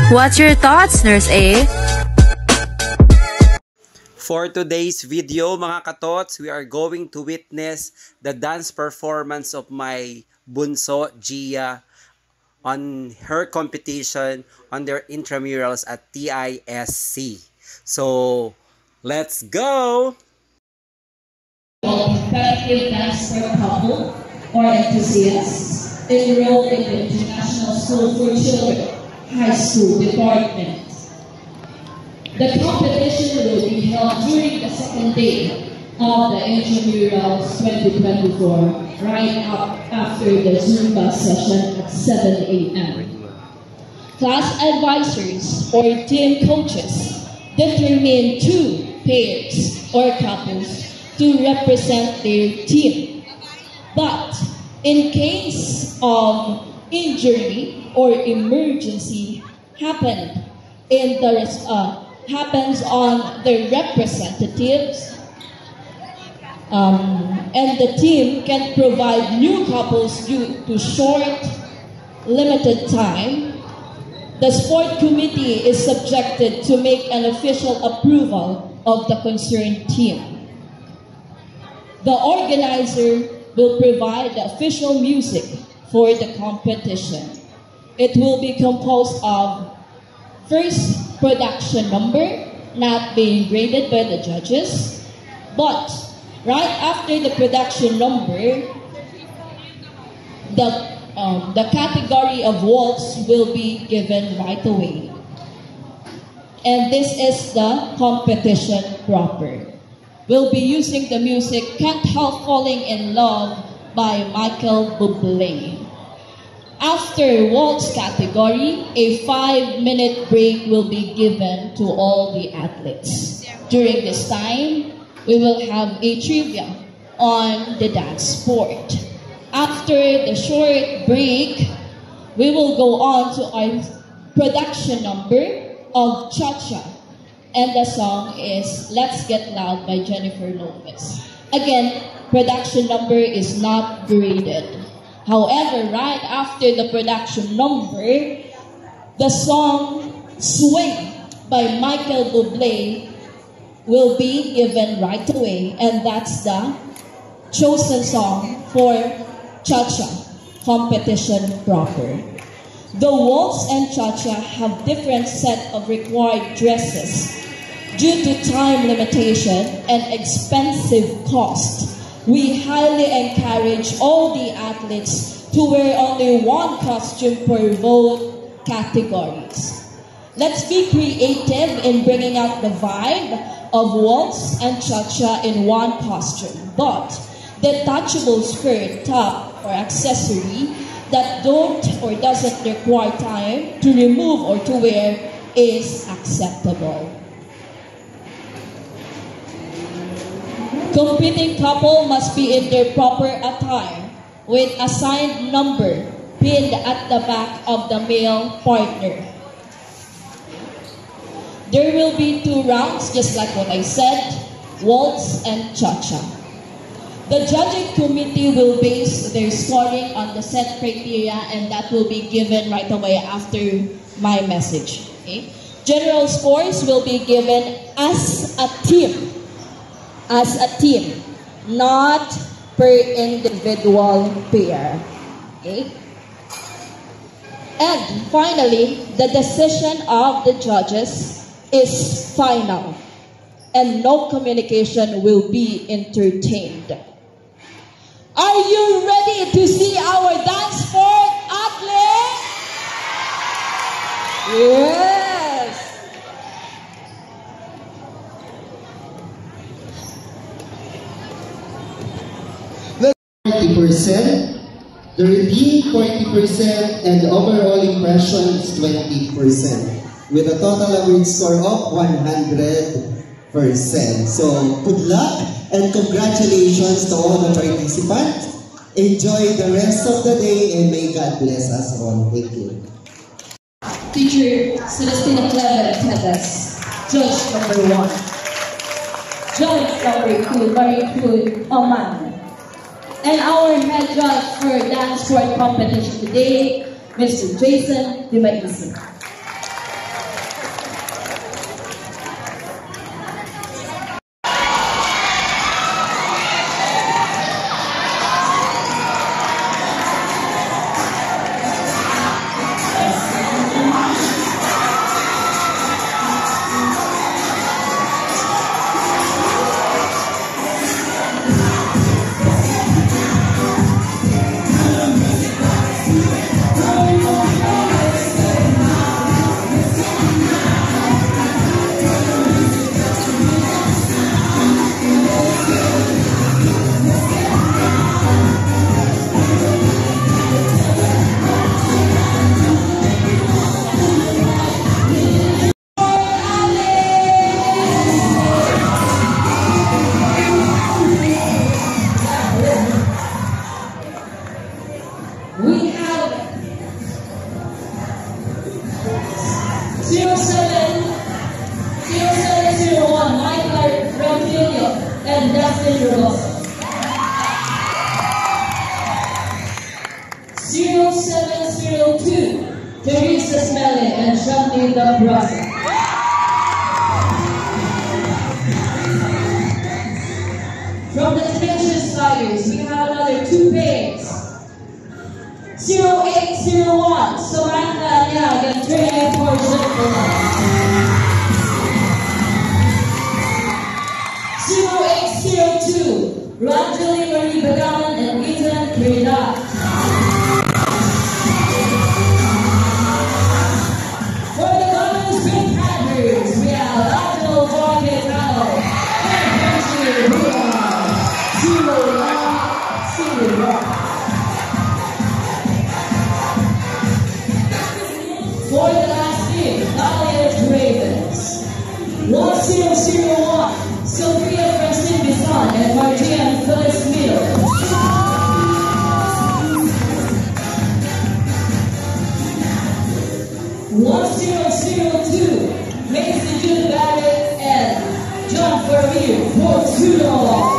What's your thoughts, Nurse A? For today's video, mga katots, we are going to witness the dance performance of my bunso, Gia, on her competition on their intramurals at TISC. So, let's go! Competitive dance for couple or enthusiasts enrolled in the International School for Children High School Department. The competition will be held during the second day of the Intramurals 2024, right up after the Zumba session at 7 a.m. Class advisors or team coaches determine 2 pairs or couples to represent their team. But in case of injury or emergency happens on the representatives, and the team can provide new couples due to short, limited time, the sport committee is subjected to make an official approval of the concerned team. The organizer will provide the official music for the competition. It will be composed of first production number, not being graded by the judges, but right after the production number, the category of waltz will be given right away. And this is the competition proper. We'll be using the music Can't Help Falling in Love by Michael Bublé. After waltz category, a 5-minute break will be given to all the athletes. During this time, we will have a trivia on the dance sport. After the short break, we will go on to our production number of Cha-Cha. And the song is Let's Get Loud by Jennifer Lopez. Again, production number is not graded. However, right after the production number, the song Swing by Michael Bublé will be given right away, and that's the chosen song for Cha-Cha competition proper. The waltz and Cha-Cha have different set of required dresses. Due to time limitation and expensive cost, we highly encourage all the athletes to wear only one costume per both categories. Let's be creative in bringing out the vibe of waltz and Cha-Cha in one costume, but detachable skirt, top, or accessory that don't or doesn't require time to remove or to wear is acceptable. Competing couple must be in their proper attire with assigned number pinned at the back of the male partner. There will be 2 rounds, just like what I said, waltz and Cha-Cha. The judging committee will base their scoring on the set criteria, and that will be given right away after my message. Okay? General scores will be given as a team. As a team, not per individual pair. Okay? And finally, the decision of the judges is final, and no communication will be entertained. Are you ready to see our dance sport athlete? Yes! 40%, the review 40%, and the overall impression is 20%, with a total average score of 100%. So, good luck and congratulations to all the participants. Enjoy the rest of the day and may God bless us all. Thank you. Teacher Celestina Clever Tedas, Judge number 1. Judge number 2, Maricruz Oman. And our head judge for dance sport competition today, Mr. Jason Dimaisi. and Shanti the Brasa. From the Spacious Fighters, we have another 2 pairs. 0801, Samantha Nyag and Trinidad for Zilpula. 0802, Ranjali Marie Bagaman and Ethan Trinidad. For the Commons Pink Panthers, we have Angelo Borgetano and Benji Ruan. 0901. For the last team, Valiant Ravens. 1001, Sophia Francine Bisson and Martian Phyllis Miller. 1002, Mason Jude Barrett and John Ferrier for Sudan.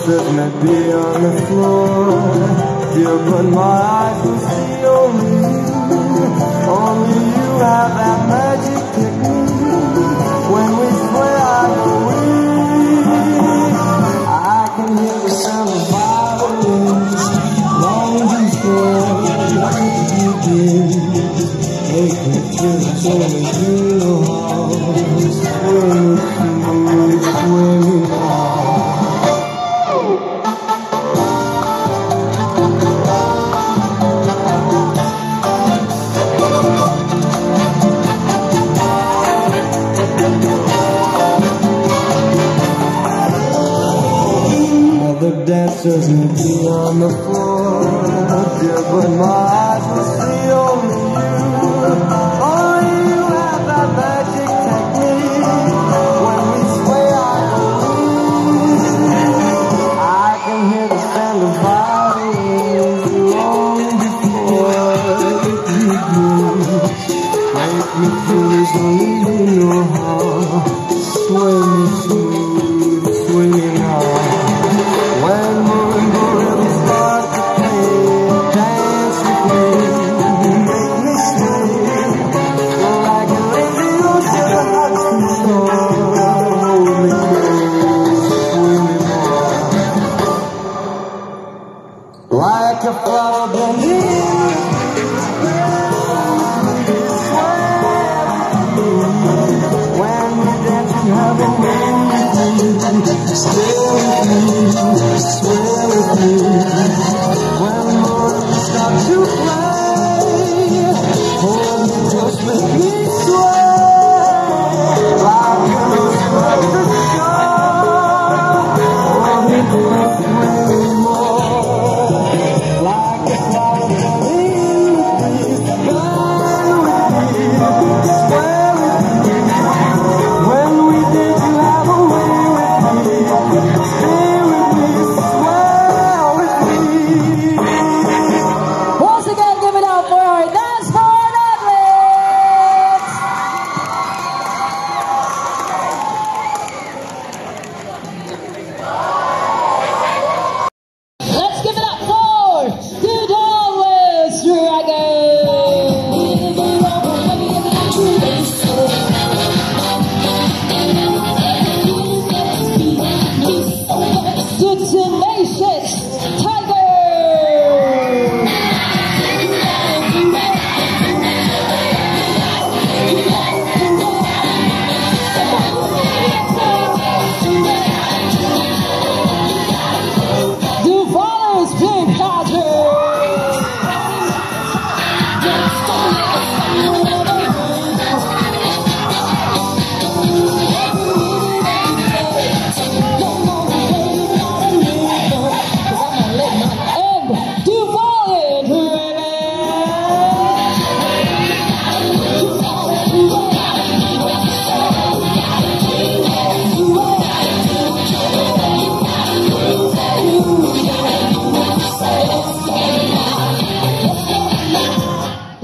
dancers may be on the floor, dear, but my eyes will see only you. Only you have that magic technique. When we sway, I go weak. I can hear the sound of violins long before you begin. Take me to the soul of you. Swing it smooth, swing it hard. The dancers may be on the floor, dear, but my eyes will see only you. Only you have that magic technique. When we sway, I go weak. I can hear the sound of violins long before it begins. Make me feel as only you know how. Sway me smooth, swinging hard. When marimba really starts to play, dance with me, make me swing like a lazy ocean at the shore. Hold me close, swing me more, like a flower bending. When we dance, you have a way. Stay with me, sway with me. When the morning starts to play, hold me close, make me sway like a rose above the sky. Hold me close, sway me more, like a flower bending with me. Burn with me, sway with me. When we did, you have a way with me. Stay with me, swell with me. Once again, give it up for our Dance Forward athletes! Let's give it up for the Dallas Dragons! The Tenacious Tigers! Duval's Big Dodgers! And Duval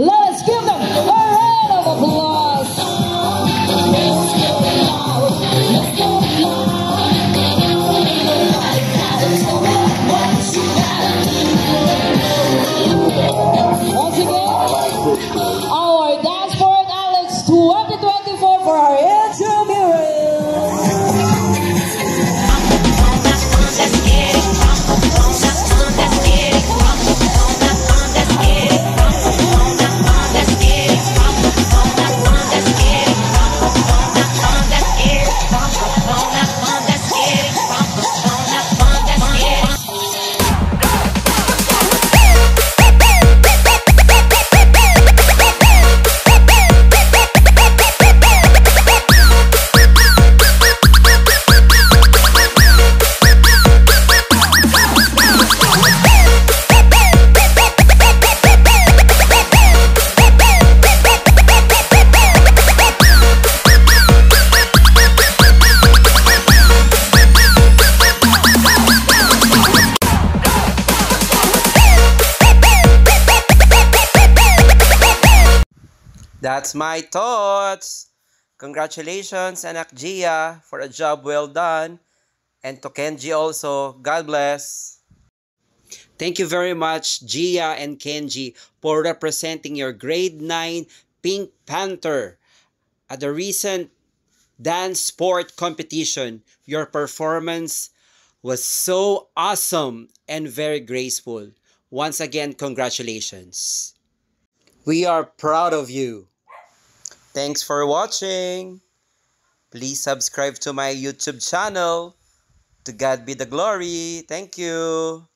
Let's give them a round of applause. Once again, our Dance Forward Alex 2024 for our intramural. That's my thoughts. Congratulations, Anak Gia, for a job well done. And to Kenji also, God bless. Thank you very much, Gia and Kenji, for representing your grade 9 Pink Panther at the recent dance sport competition. Your performance was so awesome and very graceful. Once again, congratulations. We are proud of you. Thanks for watching. Please subscribe to my YouTube channel. To God be the glory. Thank you.